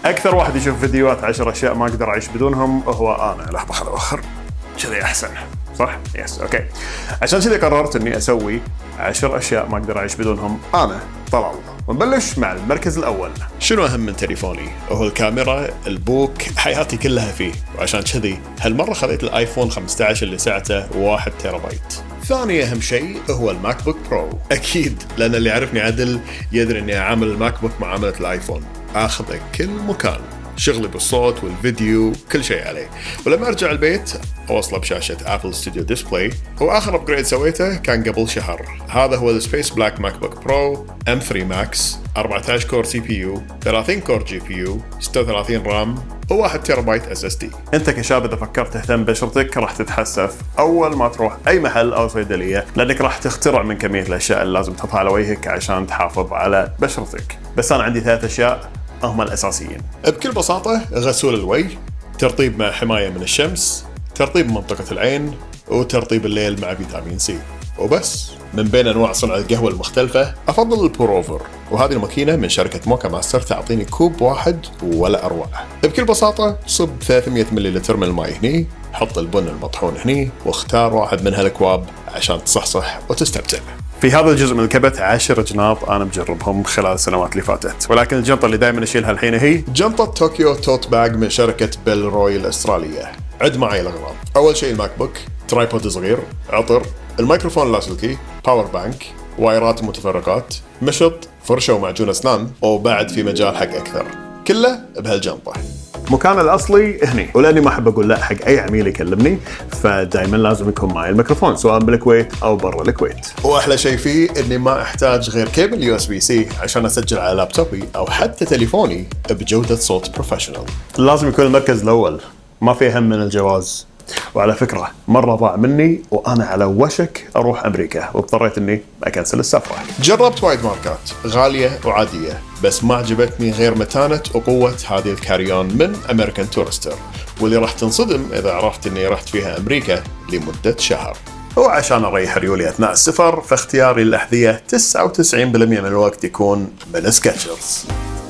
اكثر واحد يشوف فيديوهات 10 اشياء ما اقدر اعيش بدونهم هو انا. لحظه خل اوخر كذا احسن صح؟ يس اوكي. عشان كذا قررت اني اسوي 10 اشياء ما اقدر اعيش بدونهم انا طلال. ونبلش مع المركز الاول. شنو اهم من تليفوني؟ وهو الكاميرا، البوك، حياتي كلها فيه. وعشان كذي هالمره خذيت الايفون 15 اللي سعته 1 تيرابايت. ثاني اهم شيء هو الماك بوك برو. اكيد لان اللي يعرفني عدل يدري اني اعامل الماك بوك معامله الايفون، اخذه كل مكان، شغلي بالصوت والفيديو كل شيء عليه. ولما ارجع البيت اوصله بشاشه ابل ستوديو ديسبلاي. واخر ابجريد سويته كان قبل شهر. هذا هو السبيس بلاك ماك بوك برو M3 ماكس، 14 كور سي بي يو، 30 كور جي بي يو، 36 رام و1 تيرابايت اس اس دي. انت كشاب اذا فكرت تهتم ببشرتك راح تتحسف اول ما تروح اي محل او صيدليه، لانك راح تخترع من كميه الاشياء اللي لازم تحطها على وجهك عشان تحافظ على بشرتك. بس انا عندي 3 اشياء هم الأساسيين. بكل بساطة غسول الوجه، ترطيب مع حماية من الشمس، ترطيب منطقة العين، وترطيب الليل مع فيتامين سي. وبس. من بين أنواع صنع القهوة المختلفة أفضل البوروفر، وهذه الماكينة من شركة موكا ماستر تعطيني كوب واحد ولا أروع. بكل بساطة صب 300 مليلتر من الماء هني، حط البن المطحون هني، واختار واحد من هالأكواب عشان تصحصح وتستمتع. في هذا الجزء من الكبت 10 جناط أنا مجربهم خلال السنوات اللي فاتت، ولكن الجنطة اللي دائما أشيلها الحين هي جنطة طوكيو توت باج من شركة بيل روي الأسترالية. عد معي الأغراض. أول شيء الماك بوك، ترايبود صغير، عطر، الميكروفون اللاسلكي، باور بانك، وايرات متفرقات، مشط، فرشة ومعجون أسنان، وبعد في مجال حق أكثر. كله بهالجنطة. مكان الأصلي هني، ولأني ما أحب أقول لا حق أي عميل يكلمني فدائما لازم يكون معي الميكروفون سواء بالكويت أو برا الكويت. وأحلى شيء فيه إني ما أحتاج غير كيبل USB-C عشان أسجل على لابتوبي أو حتى تليفوني بجودة صوت بروفيشنال. لازم يكون المركز الأول، ما في أهم من الجواز. وعلى فكرة مرة ضاع مني وأنا على وشك أروح أمريكا واضطريت إني أكنسل السفرة. جربت وايد ماركات غالية وعادية، بس ما عجبتني غير متانة وقوة هذه الكاريون من أمريكان تورستر، واللي راح تنصدم إذا عرفت إني رحت فيها أمريكا لمدة شهر. وعشان أريح ريولي أثناء السفر فاختياري للأحذية 99% من الوقت يكون من سكتشرز.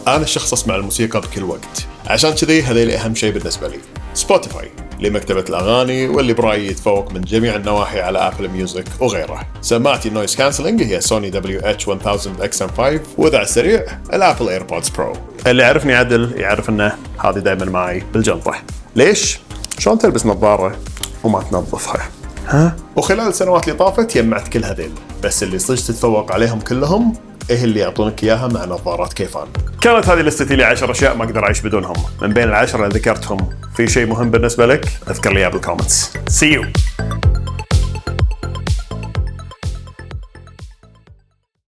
أنا الشخص أسمع الموسيقى بكل وقت، عشان كذي هذيل أهم شيء بالنسبة لي. سبوتيفاي لمكتبة الأغاني، واللي برايي يتفوق من جميع النواحي على أبل ميوزك وغيره. سماعتي النويز كانسلنج هي سوني WH-1000 XM5، وإذا على السريع الأبل إيربودز برو. اللي يعرفني عدل يعرف إنه هذه دائما معي بالجنطة. ليش؟ شلون تلبس نظارة وما تنظفها؟ ها؟ وخلال السنوات اللي طافت يمعت كل هذيل، بس اللي صدق تتفوق عليهم كلهم إيه اللي يعطونك إياها مع نظارات كيفان. كانت هذه لستي لي 10 أشياء ما أقدر أعيش بدونهم. من بين ال10 اللي ذكرتهم في شيء مهم بالنسبة لك؟ اذكر لي إياه بالكومنتس. See you.